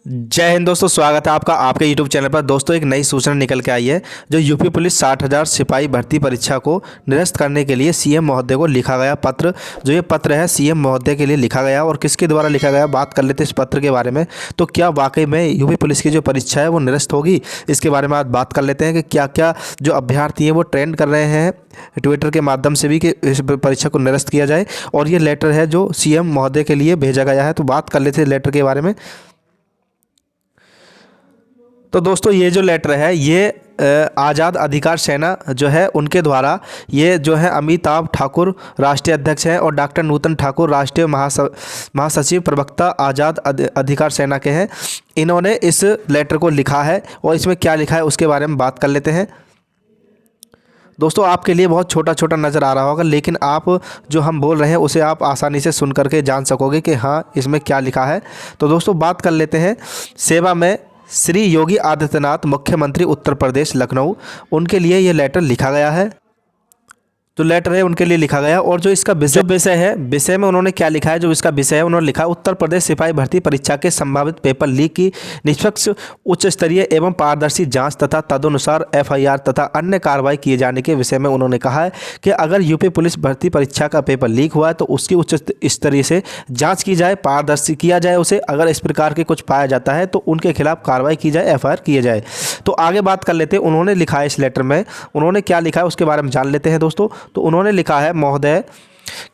जय हिंद दोस्तों, स्वागत है आपका आपके YouTube चैनल पर। दोस्तों, एक नई सूचना निकल के आई है जो यूपी पुलिस 60,000 सिपाही भर्ती परीक्षा को निरस्त करने के लिए सीएम महोदय को लिखा गया पत्र। जो ये पत्र है सीएम महोदय के लिए लिखा गया और किसके द्वारा लिखा गया, बात कर लेते हैं इस पत्र के बारे में। तो क्या वाकई में यूपी पुलिस की जो परीक्षा है वो निरस्त होगी, इसके बारे में आज बात कर लेते हैं कि क्या क्या जो अभ्यर्थी हैं वो ट्रेंड कर रहे हैं ट्विटर के माध्यम से भी कि इस परीक्षा को निरस्त किया जाए। और ये लेटर है जो सीएम महोदय के लिए भेजा गया है। तो बात कर लेते हैं लेटर के बारे में। तो दोस्तों, ये जो लेटर है ये आज़ाद अधिकार सेना जो है उनके द्वारा, ये जो है अमिताभ ठाकुर राष्ट्रीय अध्यक्ष हैं और डॉक्टर नूतन ठाकुर राष्ट्रीय महासचिव प्रवक्ता आज़ाद अधिकार सेना के हैं। इन्होंने इस लेटर को लिखा है और इसमें क्या लिखा है उसके बारे में बात कर लेते हैं। दोस्तों, आपके लिए बहुत छोटा छोटा नज़र आ रहा होगा, लेकिन आप जो हम बोल रहे हैं उसे आप आसानी से सुन करके जान सकोगे कि हाँ इसमें क्या लिखा है। तो दोस्तों, बात कर लेते हैं सेवा में श्री योगी आदित्यनाथ मुख्यमंत्री उत्तर प्रदेश लखनऊ, उनके लिए ये लेटर लिखा गया है। जो लेटर है उनके लिए लिखा गया और जो इसका विषय है, विषय में उन्होंने क्या लिखा है, जो इसका विषय है उन्होंने लिखा उत्तर प्रदेश सिपाही भर्ती परीक्षा के संभावित पेपर लीक की निष्पक्ष उच्च स्तरीय एवं पारदर्शी जांच तथा तदनुसार एफआईआर तथा अन्य कार्रवाई किए जाने के विषय में उन्होंने कहा है कि अगर यूपी पुलिस भर्ती परीक्षा का पेपर लीक हुआ है तो उसकी उच्च स्तरीय से जाँच की जाए, पारदर्शी किया जाए उसे। अगर इस प्रकार के कुछ पाया जाता है तो उनके खिलाफ कार्रवाई की जाए, एफआईआर किए जाए। तो आगे बात कर लेते हैं उन्होंने लिखा है इस लेटर में, उन्होंने क्या लिखा है उसके बारे में जान लेते हैं दोस्तों। तो उन्होंने लिखा है, महोदय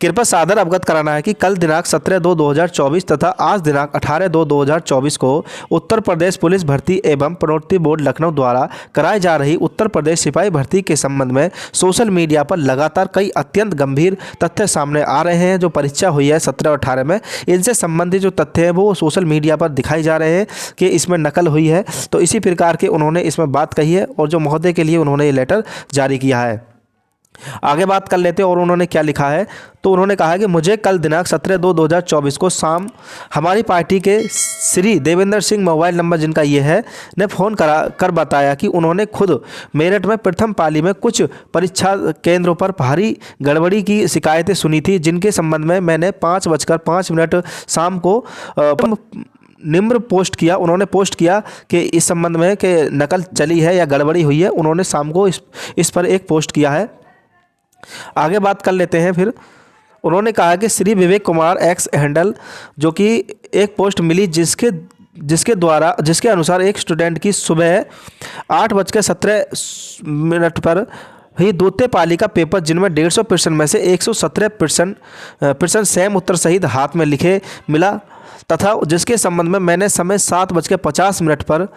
कृपया सादर अवगत कराना है कि कल दिनांक 17/2/2024 तथा आज दिनांक 18/2/2024 को उत्तर प्रदेश पुलिस भर्ती एवं प्रोन्नति बोर्ड लखनऊ द्वारा कराई जा रही उत्तर प्रदेश सिपाही भर्ती के संबंध में सोशल मीडिया पर लगातार कई अत्यंत गंभीर तथ्य सामने आ रहे हैं। जो परीक्षा हुई है 17 और 18 में, इनसे संबंधित जो तथ्य हैं वो सोशल मीडिया पर दिखाई जा रहे हैं कि इसमें नकल हुई है। तो इसी प्रकार के उन्होंने इसमें बात कही है और जो महोदय के लिए उन्होंने ये लेटर जारी किया है। आगे बात कर लेते हैं और उन्होंने क्या लिखा है। तो उन्होंने कहा है कि मुझे कल दिनांक 17/2/2024 को शाम हमारी पार्टी के श्री देवेंद्र सिंह, मोबाइल नंबर जिनका ये है, ने फ़ोन कर बताया कि उन्होंने खुद मेरठ में प्रथम पाली में कुछ परीक्षा केंद्रों पर भारी गड़बड़ी की शिकायतें सुनी थी, जिनके संबंध में मैंने 5:05 शाम को निम्र पोस्ट किया। उन्होंने पोस्ट किया कि इस संबंध में कि नकल चली है या गड़बड़ी हुई है। उन्होंने शाम को इस पर एक पोस्ट किया है। आगे बात कर लेते हैं फिर। उन्होंने कहा कि श्री विवेक कुमार एक्स हैंडल, जो कि एक पोस्ट मिली जिसके अनुसार एक स्टूडेंट की सुबह 8:17 पर ही द्वितीय पाली का पेपर, जिनमें 150 प्रश्न में से 117 प्रश्न सेम उत्तर सहित हाथ में लिखे मिला तथा जिसके संबंध में मैंने समय 7:50 पर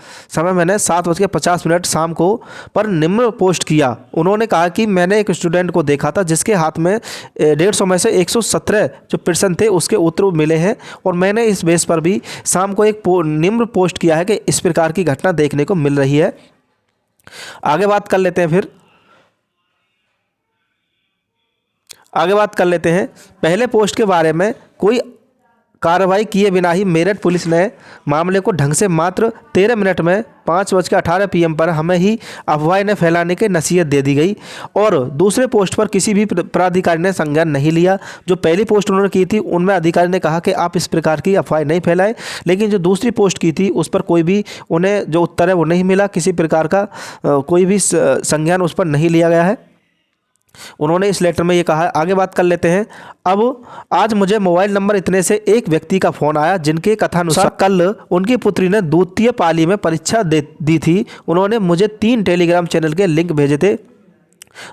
मैंने 7:50 शाम को पर निम्न पोस्ट किया। उन्होंने कहा कि मैंने एक स्टूडेंट को देखा था जिसके हाथ में 150 में से 117 जो प्रश्न थे उसके उत्तर मिले हैं और मैंने इस बेस पर भी शाम को एक निम्न पोस्ट किया है कि इस प्रकार की घटना देखने को मिल रही है। आगे बात कर लेते हैं पहले पोस्ट के बारे में कोई कार्रवाई किए बिना ही मेरठ पुलिस ने मामले को ढंग से मात्र 13 मिनट में 5:18 PM पर हमें ही अफवाह ने फैलाने की नसीहत दे दी गई और दूसरे पोस्ट पर किसी भी प्राधिकारी ने संज्ञान नहीं लिया। जो पहली पोस्ट उन्होंने की थी उनमें अधिकारी ने कहा कि आप इस प्रकार की अफवाह नहीं फैलाएं, लेकिन जो दूसरी पोस्ट की थी उस पर कोई भी उन्हें जो उत्तर है वो नहीं मिला, किसी प्रकार का कोई भी संज्ञान उस पर नहीं लिया गया है। उन्होंने इस लेटर में ये कहा है। आगे बात कर लेते हैं। अब आज मुझे मोबाइल नंबर इतने से एक व्यक्ति का फ़ोन आया जिनके कथानुसार कल उनकी पुत्री ने द्वितीय पाली में परीक्षा दी थी। उन्होंने मुझे 3 टेलीग्राम चैनल के लिंक भेजे थे।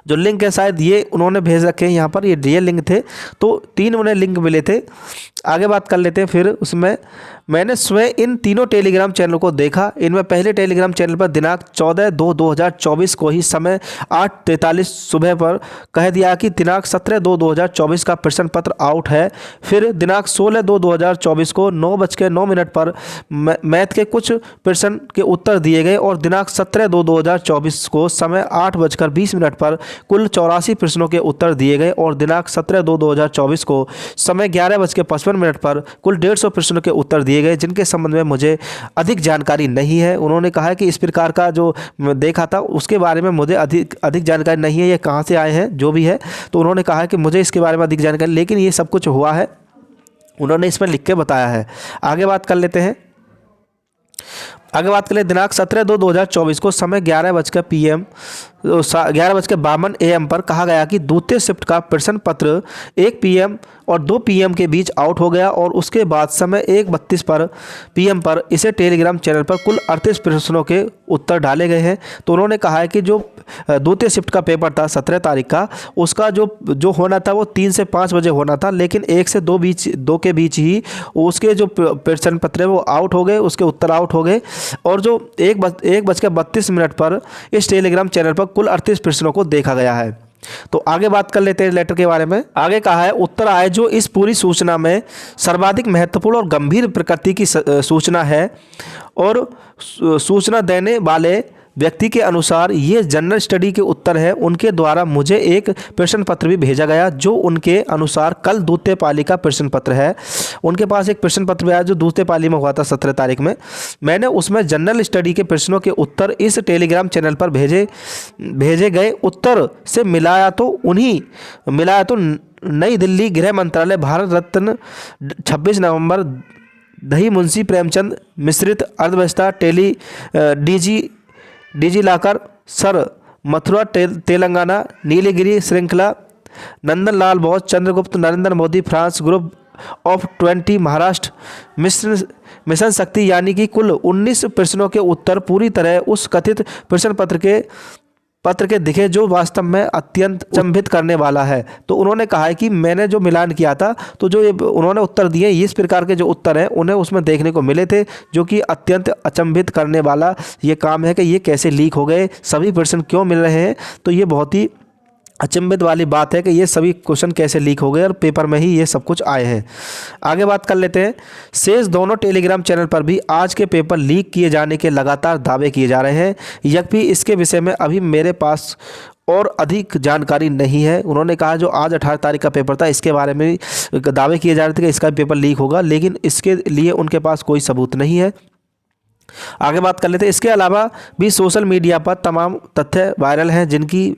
जो लिंक है शायद ये उन्होंने भेज रखे हैं यहाँ पर, ये रियल लिंक थे। तो 3 उन्हें लिंक मिले थे। आगे बात कर लेते हैं फिर। उसमें मैंने स्वयं इन तीनों टेलीग्राम चैनल को देखा। इनमें पहले टेलीग्राम चैनल पर दिनांक 14/2/2024 को ही समय 8:43 सुबह पर कह दिया कि दिनांक 17/2/2024 का प्रश्न पत्र आउट है। फिर दिनांक 16/2/2024 को 9:09 पर मैथ के कुछ प्रश्न के उत्तर दिए गए और दिनांक 17/2/2024 को समय 8:20 पर कुल 84 प्रश्नों के उत्तर दिए गए और दिनांक 17/2/2024 को समय 11:55 पर कुल 150 प्रश्नों के उत्तर दिए गए, जिनके संबंध में मुझे अधिक जानकारी नहीं है। उन्होंने कहा कि इस प्रकार का जो देखा था उसके बारे में मुझे अधिक जानकारी नहीं है, ये कहाँ से आए हैं जो भी है। तो उन्होंने कहा कि मुझे इसके बारे में अधिक जानकारी, लेकिन ये सब कुछ हुआ है उन्होंने इसमें लिख के बताया है। आगे बात कर लेते हैं। आगे बात करें दिनांक 17/2/2024 को समय 11:52 AM पर कहा गया कि द्वितीय शिफ्ट का प्रश्न पत्र 1 PM और 2 PM के बीच आउट हो गया और उसके बाद समय 1:32 PM पर इसे टेलीग्राम चैनल पर कुल 38 प्रश्नों के उत्तर डाले गए हैं। तो उन्होंने कहा है कि जो द्वितीय शिफ्ट का पेपर था 17 तारीख का, उसका जो होना था वो 3 से 5 बजे होना था, लेकिन 1 से 2 के बीच ही उसके जो प्रश्न पत्र है वो आउट हो गए, उसके उत्तर आउट हो गए और जो 1:32 पर इस टेलीग्राम चैनल पर कुल 38 प्रश्नों को देखा गया है। तो आगे बात कर लेते हैं लेटर के बारे में। आगे कहा है उत्तर आए जो इस पूरी सूचना में सर्वाधिक महत्वपूर्ण और गंभीर प्रकृति की सूचना है और सूचना देने वाले व्यक्ति के अनुसार ये जनरल स्टडी के उत्तर है। उनके द्वारा मुझे एक प्रश्न पत्र भी भेजा गया जो उनके अनुसार कल द्वितीय पाली का प्रश्न पत्र है। उनके पास एक प्रश्न पत्र भी आया जो द्वितीय पाली में हुआ था 17 तारीख में। मैंने उसमें जनरल स्टडी के प्रश्नों के उत्तर इस टेलीग्राम चैनल पर भेजे गए उत्तर से मिलाया तो नई दिल्ली गृह मंत्रालय भारत रत्न 26 नवंबर दही मुंशी प्रेमचंद मिश्रित अर्थव्यवस्था digi locker sir Mathura Telangana Nilgiri श्रृंखला Nandan Lal Bose Chandragupta Narendra Modi France group of 20 Maharashtra mission Shakti, यानी कि कुल 19 प्रश्नों के उत्तर पूरी तरह उस कथित प्रश्न पत्र के दिखे जो वास्तव में अत्यंत अचंभित करने वाला है। तो उन्होंने कहा है कि मैंने जो मिलान किया था तो जो उन्होंने उत्तर दिए इस प्रकार के जो उत्तर हैं उन्हें उसमें देखने को मिले थे जो कि अत्यंत अचंभित करने वाला ये काम है कि ये कैसे लीक हो गए, सभी प्रश्न क्यों मिल रहे हैं। तो ये बहुत ही अचंभित वाली बात है कि ये सभी क्वेश्चन कैसे लीक हो गए और पेपर में ही ये सब कुछ आए हैं। आगे बात कर लेते हैं। शेष दोनों टेलीग्राम चैनल पर भी आज के पेपर लीक किए जाने के लगातार दावे किए जा रहे हैं, यद्यपि इसके विषय में अभी मेरे पास और अधिक जानकारी नहीं है। उन्होंने कहा जो आज 18 तारीख का पेपर था इसके बारे में दावे किए जा रहे थे कि इसका पेपर लीक होगा, लेकिन इसके लिए उनके पास कोई सबूत नहीं है। आगे बात कर लेते हैं। इसके अलावा भी सोशल मीडिया पर तमाम तथ्य वायरल हैं जिनकी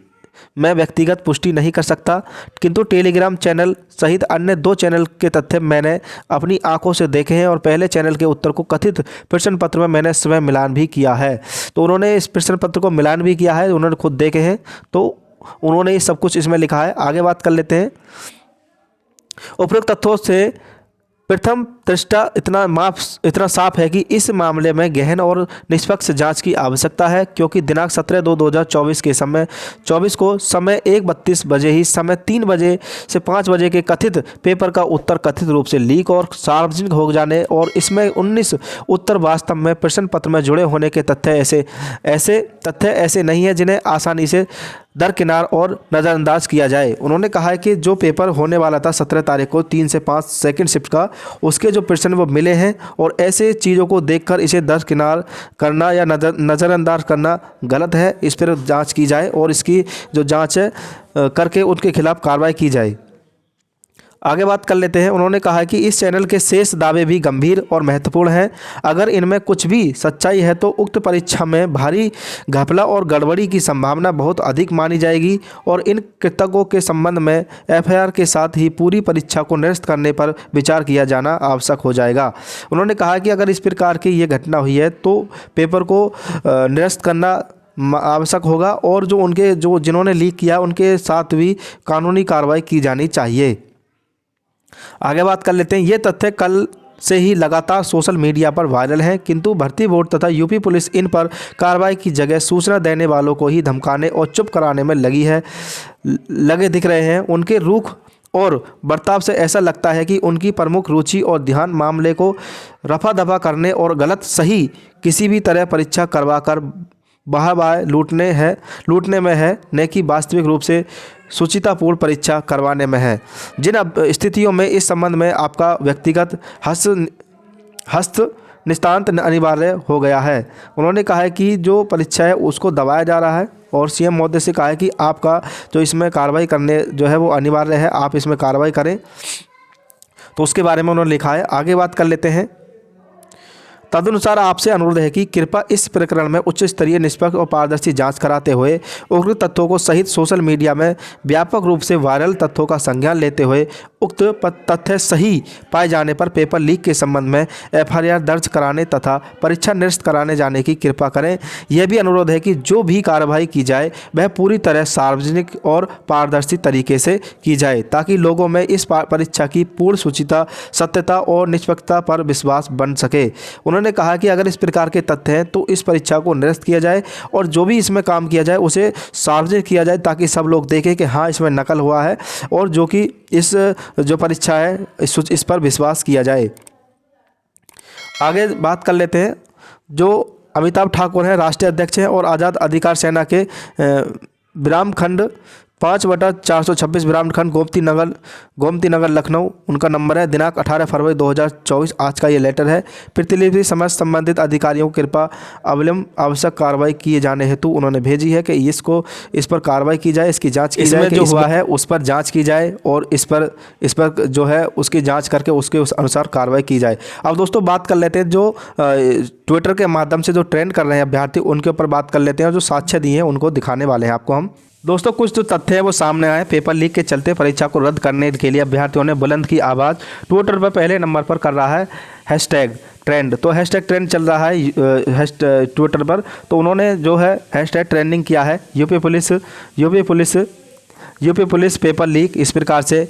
मैं व्यक्तिगत पुष्टि नहीं कर सकता, किंतु टेलीग्राम चैनल सहित अन्य 2 चैनल के तथ्य मैंने अपनी आंखों से देखे हैं और पहले चैनल के उत्तर को कथित प्रश्न पत्र में मैंने स्वयं मिलान भी किया है। तो उन्होंने इस प्रश्न पत्र को मिलान भी किया है, उन्होंने खुद देखे हैं, तो उन्होंने ये सब कुछ इसमें लिखा है। आगे बात कर लेते हैं। उपरोक्त तथ्यों से प्रथम दृष्टा इतना साफ है कि इस मामले में गहन और निष्पक्ष जांच की आवश्यकता है, क्योंकि दिनांक 17/2/2024 के समय 24 को समय 1:32 बजे ही समय 3 बजे से 5 बजे के कथित पेपर का उत्तर कथित रूप से लीक और सार्वजनिक हो जाने और इसमें 19 उत्तर वास्तव में प्रश्न पत्र में जुड़े होने के तथ्य ऐसे नहीं है जिन्हें आसानी से दरकिनार और नज़रअंदाज किया जाए। उन्होंने कहा है कि जो पेपर होने वाला था 17 तारीख को 3 से 5 सेकंड शिफ्ट का, उसके जो प्रश्न वो मिले हैं और ऐसे चीज़ों को देखकर इसे दरकिनार करना या नज़रअंदाज करना गलत है। इस पर जांच की जाए और इसकी जो जांच है करके उनके खिलाफ कार्रवाई की जाए। आगे बात कर लेते हैं। उन्होंने कहा कि इस चैनल के शेष दावे भी गंभीर और महत्वपूर्ण हैं। अगर इनमें कुछ भी सच्चाई है तो उक्त परीक्षा में भारी घपला और गड़बड़ी की संभावना बहुत अधिक मानी जाएगी और इन कृतकों के संबंध में FIR के साथ ही पूरी परीक्षा को निरस्त करने पर विचार किया जाना आवश्यक हो जाएगा। उन्होंने कहा कि अगर इस प्रकार की ये घटना हुई है तो पेपर को निरस्त करना आवश्यक होगा और जिन्होंने लीक किया उनके साथ भी कानूनी कार्रवाई की जानी चाहिए। आगे बात कर लेते हैं। ये तथ्य कल से ही लगातार सोशल मीडिया पर वायरल हैं, किंतु भर्ती बोर्ड तथा यूपी पुलिस इन पर कार्रवाई की जगह सूचना देने वालों को ही धमकाने और चुप कराने में लगे दिख रहे हैं। उनके रुख और बर्ताव से ऐसा लगता है कि उनकी प्रमुख रुचि और ध्यान मामले को रफा दफा करने और गलत सही किसी भी तरह परीक्षा करवाकर बाय लूटने में है, न कि वास्तविक रूप से सुचितापूर्ण परीक्षा करवाने में है। जिन स्थितियों में इस संबंध में आपका व्यक्तिगत हस्त निस्तांत अनिवार्य हो गया है। उन्होंने कहा है कि जो परीक्षा है उसको दबाया जा रहा है और CM महोदय से कहा है कि आपका जो इसमें कार्रवाई करने जो है वो अनिवार्य है, आप इसमें कार्रवाई करें। तो उसके बारे में उन्होंने लिखा है। आगे बात कर लेते हैं। तदनुसार आपसे अनुरोध है कि कृपया इस प्रकरण में उच्च स्तरीय, निष्पक्ष और पारदर्शी जांच कराते हुए उक्त तथ्यों को सहित सोशल मीडिया में व्यापक रूप से वायरल तथ्यों का संज्ञान लेते हुए उक्त तथ्य सही पाए जाने पर पेपर लीक के संबंध में FIR दर्ज कराने तथा परीक्षा निरस्त कराने जाने की कृपा करें। यह भी अनुरोध है कि जो भी कार्रवाई की जाए वह पूरी तरह सार्वजनिक और पारदर्शी तरीके से की जाए, ताकि लोगों में इस परीक्षा की पूर्ण शुचिता, सत्यता और निष्पक्षता पर विश्वास बन सके। उन्होंने कहा कि अगर इस प्रकार के तथ्य हैं तो इस परीक्षा को निरस्त किया जाए और जो भी इसमें काम किया जाए उसे सार्वजनिक किया जाए, ताकि सब लोग देखें कि हाँ इसमें नकल हुआ है और जो कि इस जो परीक्षा है इस पर विश्वास किया जाए। आगे बात कर लेते हैं। जो अमिताभ ठाकुर हैं, राष्ट्रीय अध्यक्ष हैं और आज़ाद अधिकार सेना के विरामखंड 5/426 विरामखंड गोमती नगर लखनऊ, उनका नंबर है। दिनांक 18 फरवरी 2024 आज का ये लेटर है। प्रतिलिपि समस्त संबंधित अधिकारियों को कृपा अविलंब आवश्यक कार्रवाई किए जाने हेतु उन्होंने भेजी है कि इस पर कार्रवाई की जाए, इसकी जांच की जाए, जो हुआ है उस पर जांच की जाए और इस पर जो है उसकी जांच करके उसके उस अनुसार कार्रवाई की जाए। अब दोस्तों बात कर लेते हैं जो ट्विटर के माध्यम से जो ट्रेंड कर रहे हैं अभ्यर्थी, उनके ऊपर बात कर लेते हैं और जो साक्ष्य दिए हैं उनको दिखाने वाले हैं आपको हम। दोस्तों कुछ जो तथ्य है वो सामने आए। पेपर लीक के चलते परीक्षा को रद्द करने के लिए अभ्यर्थियों ने बुलंद की आवाज़। ट्विटर पर पहले नंबर पर कर रहा है हैशटैग ट्रेंड, तो हैशटैग ट्रेंड चल रहा है ट्विटर पर। तो उन्होंने जो है हैशटैग ट्रेंडिंग किया है यूपी पुलिस पेपर लीक, इस प्रकार से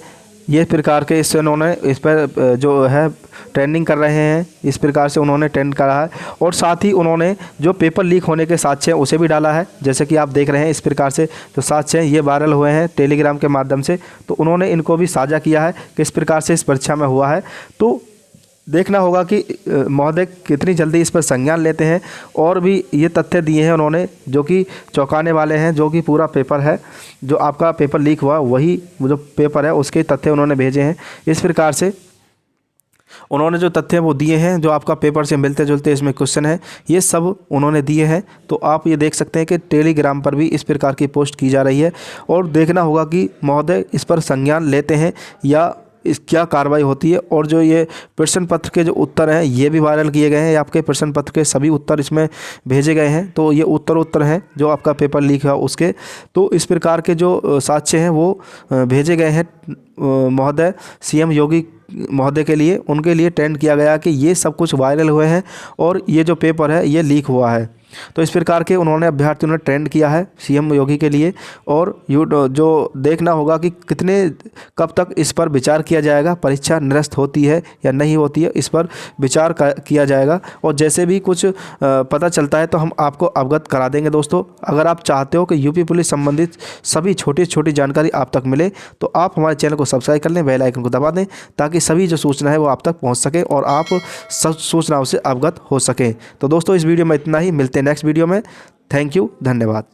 ये प्रकार के इससे उन्होंने इस पर जो है ट्रेंडिंग कर रहे हैं, इस प्रकार से उन्होंने ट्रेंड करा है। और साथ ही उन्होंने जो पेपर लीक होने के साक्ष्य हैं उसे भी डाला है, जैसे कि आप देख रहे हैं इस प्रकार से जो साक्ष्य हैं ये वायरल हुए हैं टेलीग्राम के माध्यम से, तो उन्होंने इनको भी साझा किया है कि इस प्रकार से इस परीक्षा में हुआ है। तो देखना होगा कि महोदय कितनी जल्दी इस पर संज्ञान लेते हैं। और भी ये तथ्य दिए हैं उन्होंने जो कि चौंकाने वाले हैं, जो कि पूरा पेपर है जो आपका पेपर लीक हुआ वही जो पेपर है उसके तथ्य उन्होंने भेजे हैं। इस प्रकार से उन्होंने जो तथ्य वो दिए हैं जो आपका पेपर से मिलते जुलते इसमें क्वेश्चन है, ये सब उन्होंने दिए हैं। तो आप ये देख सकते हैं कि टेलीग्राम पर भी इस प्रकार की पोस्ट की जा रही है और देखना होगा कि महोदय इस पर संज्ञान लेते हैं या इस क्या कार्रवाई होती है। और जो ये प्रश्न पत्र के जो उत्तर हैं ये भी वायरल किए गए हैं, आपके प्रश्न पत्र के सभी उत्तर इसमें भेजे गए हैं। तो ये उत्तर हैं जो आपका पेपर लीक है उसके। तो इस प्रकार के जो साक्ष्य हैं वो भेजे गए हैं महोदय CM योगी महोदय के लिए, उनके लिए ट्रेंड किया गया कि ये सब कुछ वायरल हुए हैं और ये जो पेपर है ये लीक हुआ है। तो इस प्रकार के उन्होंने अभ्यर्थियों ने ट्रेंड किया है CM योगी के लिए। और जो देखना होगा कि कब तक इस पर विचार किया जाएगा, परीक्षा निरस्त होती है या नहीं होती है, इस पर विचार किया जाएगा। और जैसे भी कुछ पता चलता है तो हम आपको अवगत करा देंगे। दोस्तों अगर आप चाहते हो कि यूपी पुलिस संबंधित सभी छोटी जानकारी आप तक मिले तो आप हमारे चैनल को सब्सक्राइब कर लें, बेल आइकन को दबा दें, ताकि सभी जो सूचना है वो आप तक पहुँच सके और आप सब सूचनाओं से अवगत हो सकें। तो दोस्तों इस वीडियो में इतना ही, मिलते हैं नेक्स्ट वीडियो में। थैंक यू, धन्यवाद।